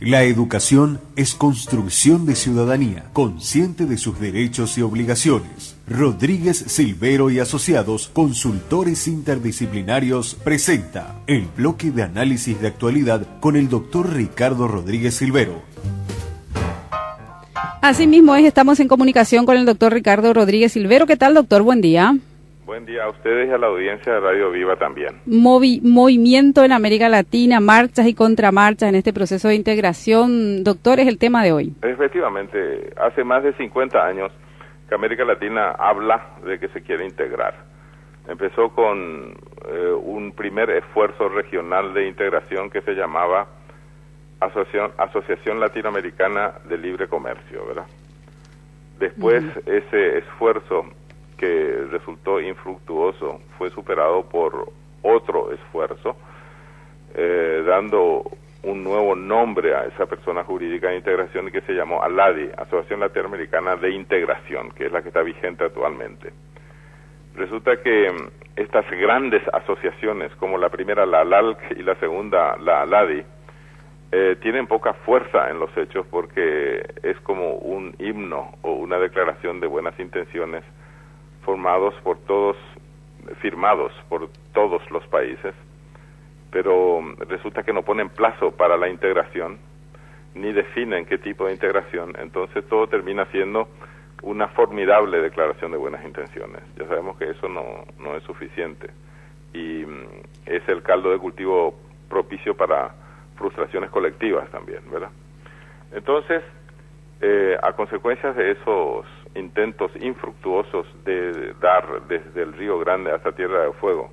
La educación es construcción de ciudadanía, consciente de sus derechos y obligaciones. Rodríguez Silvero y Asociados, consultores interdisciplinarios, presenta el bloque de análisis de actualidad con el doctor Ricardo Rodríguez Silvero. Asimismo, estamos en comunicación con el doctor Ricardo Rodríguez Silvero. ¿Qué tal, doctor? Buen día. Buen día a ustedes y a la audiencia de Radio Viva también. Movimiento en América Latina, marchas y contramarchas en este proceso de integración. Doctor, es el tema de hoy. Efectivamente, hace más de 50 años que América Latina habla de que se quiere integrar. Empezó con un primer esfuerzo regional de integración que se llamaba Asociación Latinoamericana de Libre Comercio, ¿verdad? Después ese esfuerzo que resultó infructuoso fue superado por otro esfuerzo, dando un nuevo nombre a esa persona jurídica de integración que se llamó ALADI, Asociación Latinoamericana de Integración, que es la que está vigente actualmente. Resulta que estas grandes asociaciones, como la primera la ALALC y la segunda la ALADI, tienen poca fuerza en los hechos porque es como un himno o una declaración de buenas intenciones firmados por todos los países, pero resulta que no ponen plazo para la integración, ni definen qué tipo de integración, entonces todo termina siendo una formidable declaración de buenas intenciones. Ya sabemos que eso no es suficiente, y es el caldo de cultivo propicio para frustraciones colectivas también, ¿verdad? Entonces, a consecuencia de esos intentos infructuosos de dar desde el Río Grande hasta Tierra del Fuego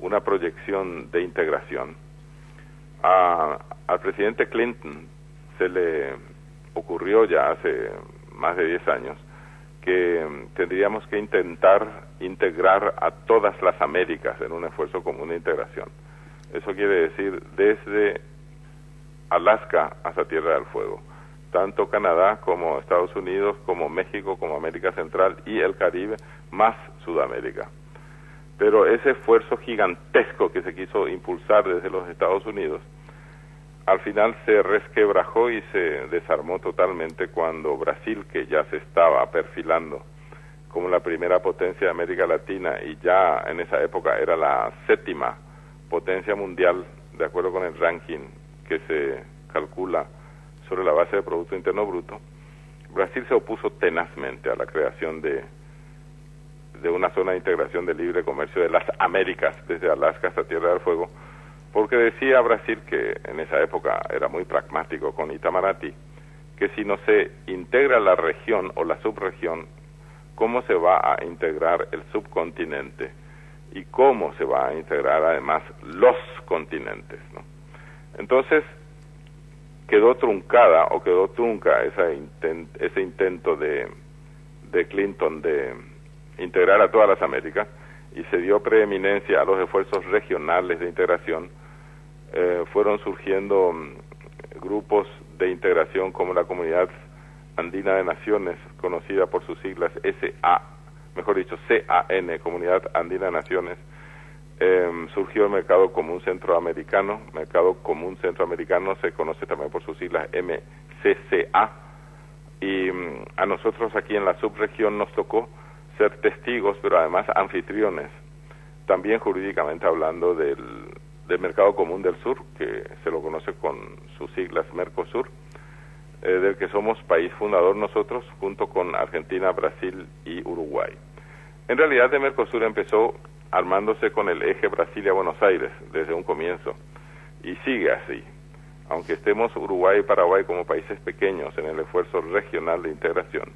una proyección de integración, al presidente Clinton se le ocurrió ya hace más de 10 años que tendríamos que intentar integrar a todas las Américas en un esfuerzo común de integración. Eso quiere decir desde Alaska hasta Tierra del Fuego, tanto Canadá como Estados Unidos, como México, como América Central y el Caribe, más Sudamérica. Pero ese esfuerzo gigantesco que se quiso impulsar desde los Estados Unidos, al final se resquebrajó y se desarmó totalmente cuando Brasil, que ya se estaba perfilando como la primera potencia de América Latina y ya en esa época era la 7ª potencia mundial, de acuerdo con el ranking que se calcula sobre la base de Producto Interno Bruto, Brasil se opuso tenazmente a la creación de una zona de integración de libre comercio de las Américas, desde Alaska hasta Tierra del Fuego, porque decía Brasil, que en esa época era muy pragmático con Itamaraty, que si no se integra la región o la subregión, ¿cómo se va a integrar el subcontinente? Y cómo se va a integrar además los continentes, ¿no? Entonces, quedó trunca ese intento de Clinton de integrar a todas las Américas y se dio preeminencia a los esfuerzos regionales de integración. Fueron surgiendo grupos de integración como la Comunidad Andina de Naciones, conocida por sus siglas CAN, Comunidad Andina de Naciones. Surgió el Mercado Común Centroamericano. Mercado Común Centroamericano se conoce también por sus siglas MCCA, y a nosotros aquí en la subregión nos tocó ser testigos, pero además anfitriones, también jurídicamente hablando del Mercado Común del Sur, que se lo conoce con sus siglas Mercosur, del que somos país fundador nosotros, junto con Argentina, Brasil y Uruguay. En realidad, el Mercosur empezó armándose con el eje Brasilia-Buenos Aires desde un comienzo, y sigue así, aunque estemos Uruguay y Paraguay como países pequeños en el esfuerzo regional de integración.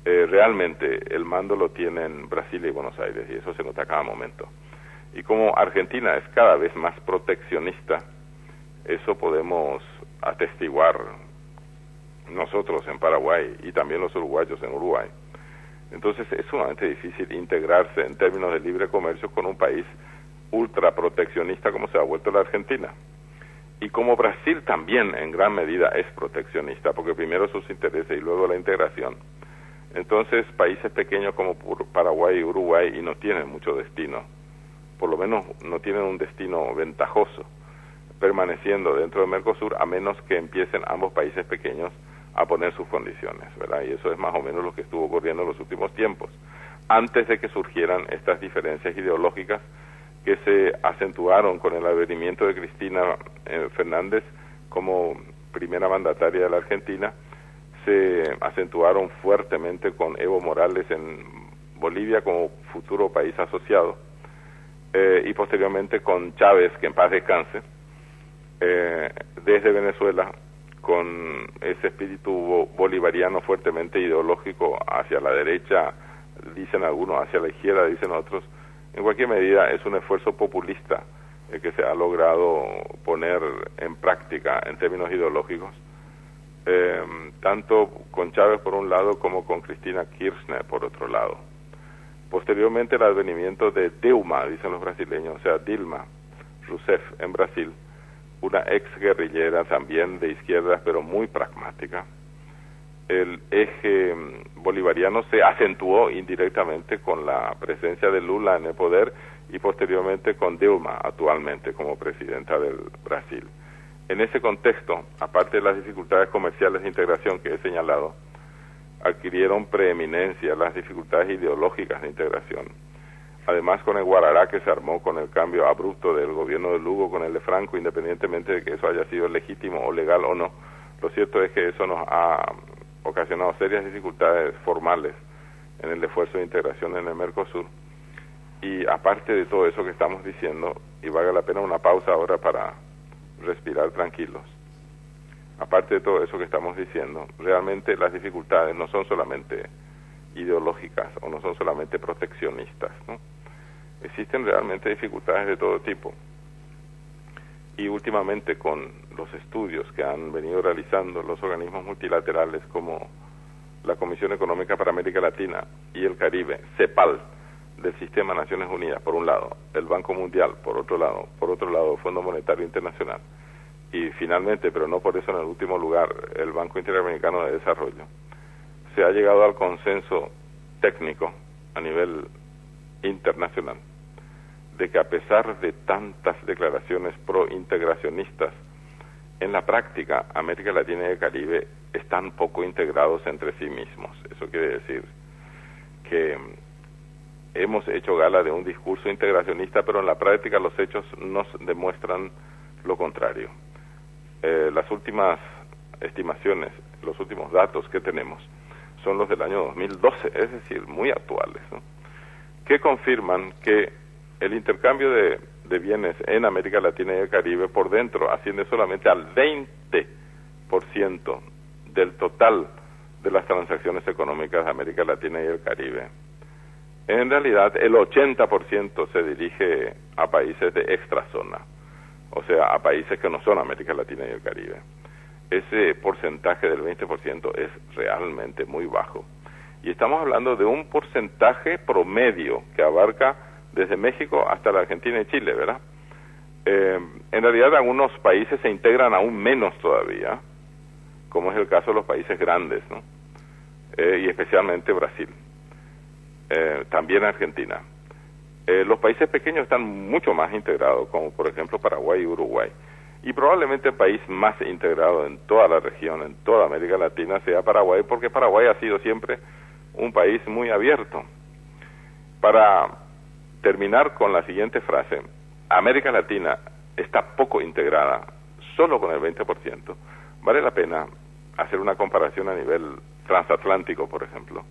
Realmente el mando lo tienen Brasilia y Buenos Aires, y eso se nota a cada momento. Y como Argentina es cada vez más proteccionista, eso podemos atestiguar nosotros en Paraguay y también los uruguayos en Uruguay. Entonces es sumamente difícil integrarse en términos de libre comercio con un país ultra proteccionista como se ha vuelto la Argentina. Y como Brasil también en gran medida es proteccionista, porque primero sus intereses y luego la integración, entonces países pequeños como Paraguay y Uruguay y no tienen mucho destino, por lo menos no tienen un destino ventajoso. permaneciendo dentro de Mercosur a menos que empiecen ambos países pequeños a poner sus condiciones, ¿verdad? Y eso es más o menos lo que estuvo ocurriendo en los últimos tiempos, antes de que surgieran estas diferencias ideológicas que se acentuaron con el advenimiento de Cristina Fernández como primera mandataria de la Argentina, se acentuaron fuertemente con Evo Morales en Bolivia como futuro país asociado, y posteriormente con Chávez, que en paz descanse, desde Venezuela, con ese espíritu bolivariano fuertemente ideológico hacia la derecha, dicen algunos, hacia la izquierda, dicen otros. En cualquier medida es un esfuerzo populista que se ha logrado poner en práctica en términos ideológicos, tanto con Chávez por un lado como con Cristina Kirchner por otro lado. Posteriormente el advenimiento de Dilma, dicen los brasileños, o sea, Dilma Rousseff en Brasil, una ex guerrillera también de izquierdas pero muy pragmática. El eje bolivariano se acentuó indirectamente con la presencia de Lula en el poder y posteriormente con Dilma actualmente como presidenta del Brasil. En ese contexto, aparte de las dificultades comerciales de integración que he señalado, adquirieron preeminencia las dificultades ideológicas de integración. Además, con el guarará que se armó con el cambio abrupto del gobierno de Lugo con el de Franco, independientemente de que eso haya sido legítimo o legal o no, lo cierto es que eso nos ha ocasionado serias dificultades formales en el esfuerzo de integración en el Mercosur. Y aparte de todo eso que estamos diciendo, y valga la pena una pausa ahora para respirar tranquilos, aparte de todo eso que estamos diciendo, realmente las dificultades no son solamente ideológicas o no son solamente proteccionistas, ¿no? Existen realmente dificultades de todo tipo. Y últimamente con los estudios que han venido realizando los organismos multilaterales como la Comisión Económica para América Latina y el Caribe, CEPAL, del Sistema de Naciones Unidas, por un lado, el Banco Mundial, por otro lado, el Fondo Monetario Internacional, y finalmente, pero no por eso en el último lugar, el Banco Interamericano de Desarrollo, se ha llegado al consenso técnico a nivel internacional de que a pesar de tantas declaraciones pro-integracionistas, en la práctica América Latina y el Caribe están poco integrados entre sí mismos. Eso quiere decir que hemos hecho gala de un discurso integracionista, pero en la práctica los hechos nos demuestran lo contrario. Las últimas estimaciones, los últimos datos que tenemos son los del año 2012, es decir, muy actuales, ¿no?, que confirman que el intercambio de bienes en América Latina y el Caribe por dentro asciende solamente al 20% del total de las transacciones económicas de América Latina y el Caribe. En realidad, el 80% se dirige a países de extrazona, o sea, a países que no son América Latina y el Caribe. Ese porcentaje del 20% es realmente muy bajo. Y estamos hablando de un porcentaje promedio que abarca desde México hasta la Argentina y Chile, ¿verdad? En realidad, algunos países se integran aún menos todavía, como es el caso de los países grandes, ¿no? Y especialmente Brasil, también Argentina. Los países pequeños están mucho más integrados, como por ejemplo Paraguay y Uruguay. Y probablemente el país más integrado en toda la región, en toda América Latina, sea Paraguay, porque Paraguay ha sido siempre un país muy abierto. Para terminar con la siguiente frase, América Latina está poco integrada, solo con el 20%. Vale la pena hacer una comparación a nivel transatlántico, por ejemplo,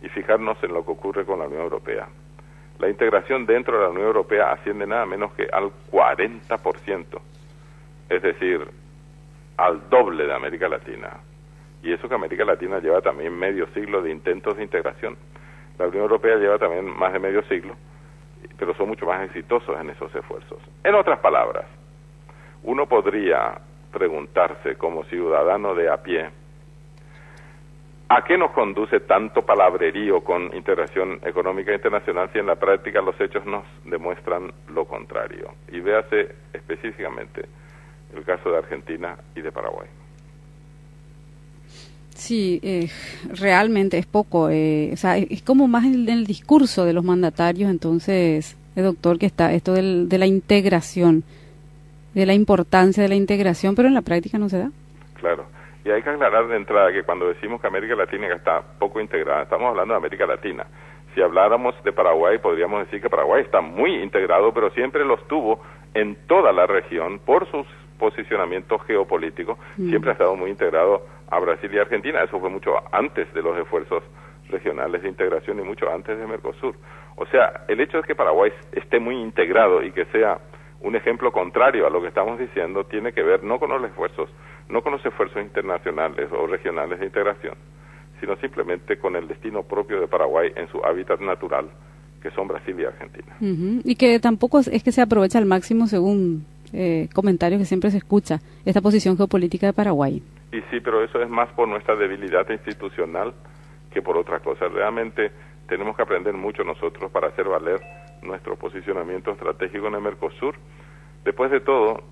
y fijarnos en lo que ocurre con la Unión Europea. La integración dentro de la Unión Europea asciende nada menos que al 40%, es decir, al doble de América Latina. Y eso que América Latina lleva también medio siglo de intentos de integración. La Unión Europea lleva también más de medio siglo, pero son mucho más exitosos en esos esfuerzos. En otras palabras, uno podría preguntarse como ciudadano de a pie, ¿a qué nos conduce tanto palabrerío con integración económica internacional si en la práctica los hechos nos demuestran lo contrario? Y véase específicamente el caso de Argentina y de Paraguay. Sí, realmente es poco. O sea, es como más en el discurso de los mandatarios, entonces, doctor, que está esto de la integración. de la importancia de la integración, pero en la práctica no se da. Claro. Y hay que aclarar de entrada que cuando decimos que América Latina está poco integrada, estamos hablando de América Latina. Si habláramos de Paraguay, podríamos decir que Paraguay está muy integrado, pero siempre lo estuvo en toda la región por sus posicionamientos geopolíticos. Siempre ha estado muy integrado a Brasil y Argentina. Eso fue mucho antes de los esfuerzos regionales de integración y mucho antes de Mercosur. O sea, el hecho de que Paraguay esté muy integrado y que sea un ejemplo contrario a lo que estamos diciendo tiene que ver no con los esfuerzos internacionales o regionales de integración, sino simplemente con el destino propio de Paraguay en su hábitat natural, que son Brasil y Argentina. Y que tampoco es que se aprovecha al máximo, según comentarios que siempre se escucha, esta posición geopolítica de Paraguay. Y sí, pero eso es más por nuestra debilidad institucional que por otra cosa. Realmente tenemos que aprender mucho nosotros para hacer valer nuestro posicionamiento estratégico en el Mercosur. Después de todo,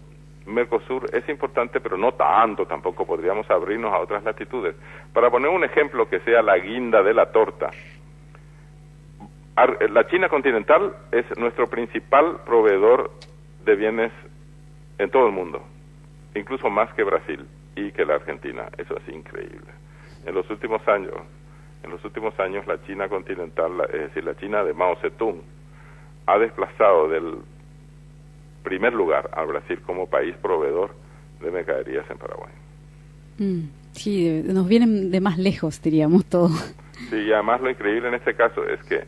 Mercosur es importante, pero no tanto tampoco, podríamos abrirnos a otras latitudes. Para poner un ejemplo que sea la guinda de la torta, la China continental es nuestro principal proveedor de bienes en todo el mundo, incluso más que Brasil y que la Argentina. Eso es increíble. En los últimos años la China continental, es decir, la China de Mao Zedong, ha desplazado del primer lugar a Brasil como país proveedor de mercaderías en Paraguay. Sí, nos vienen de más lejos, diríamos todo. Sí, y además lo increíble en este caso es que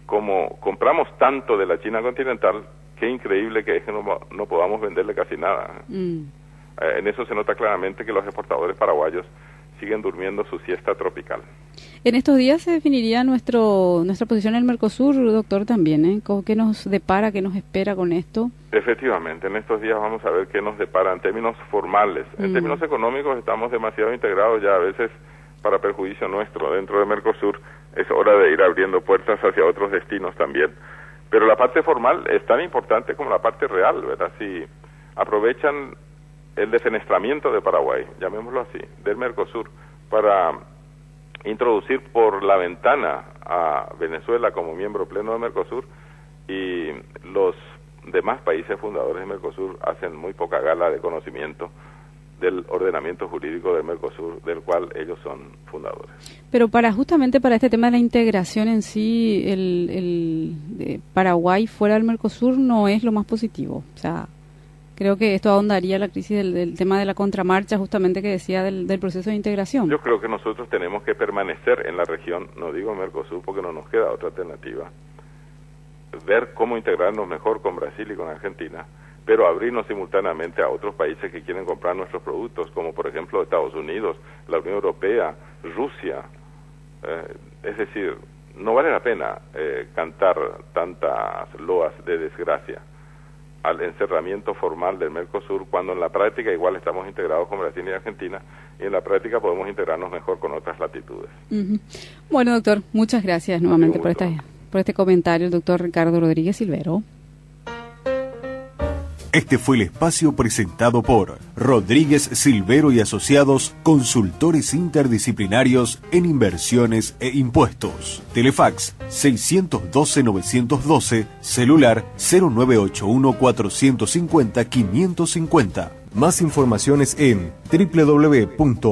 como compramos tanto de la China continental, qué increíble que es que no podamos venderle casi nada. En eso se nota claramente que los exportadores paraguayos siguen durmiendo su siesta tropical. En estos días se definiría nuestra posición en el Mercosur, doctor, también, ¿eh? ¿Qué nos depara, qué nos espera con esto? Efectivamente, en estos días vamos a ver qué nos depara en términos formales. En términos económicos estamos demasiado integrados ya, a veces para perjuicio nuestro dentro de Mercosur. Es hora de ir abriendo puertas hacia otros destinos también. Pero la parte formal es tan importante como la parte real, ¿verdad? Si aprovechan el defenestramiento de Paraguay, llamémoslo así, del Mercosur, para introducir por la ventana a Venezuela como miembro pleno de Mercosur, y los demás países fundadores de Mercosur hacen muy poca gala de conocimiento del ordenamiento jurídico del Mercosur, del cual ellos son fundadores. Pero justamente para este tema de la integración en sí, el Paraguay fuera del Mercosur no es lo más positivo. O sea, creo que esto ahondaría la crisis del tema de la contramarcha, justamente que decía del proceso de integración. Yo creo que nosotros tenemos que permanecer en la región, no digo Mercosur porque no nos queda otra alternativa, ver cómo integrarnos mejor con Brasil y con Argentina, pero abrirnos simultáneamente a otros países que quieren comprar nuestros productos, como por ejemplo Estados Unidos, la Unión Europea, Rusia. Es decir, no vale la pena cantar tantas loas de desgracia al encerramiento formal del Mercosur, cuando en la práctica igual estamos integrados con Brasil y Argentina, y en la práctica podemos integrarnos mejor con otras latitudes. Bueno, doctor, muchas gracias nuevamente por este comentario, el doctor Ricardo Rodríguez Silvero. Este fue el espacio presentado por Rodríguez Silvero y Asociados, consultores interdisciplinarios en inversiones e impuestos. Telefax 612-912, celular 0981-450-550. Más informaciones en www.rsa.com.py.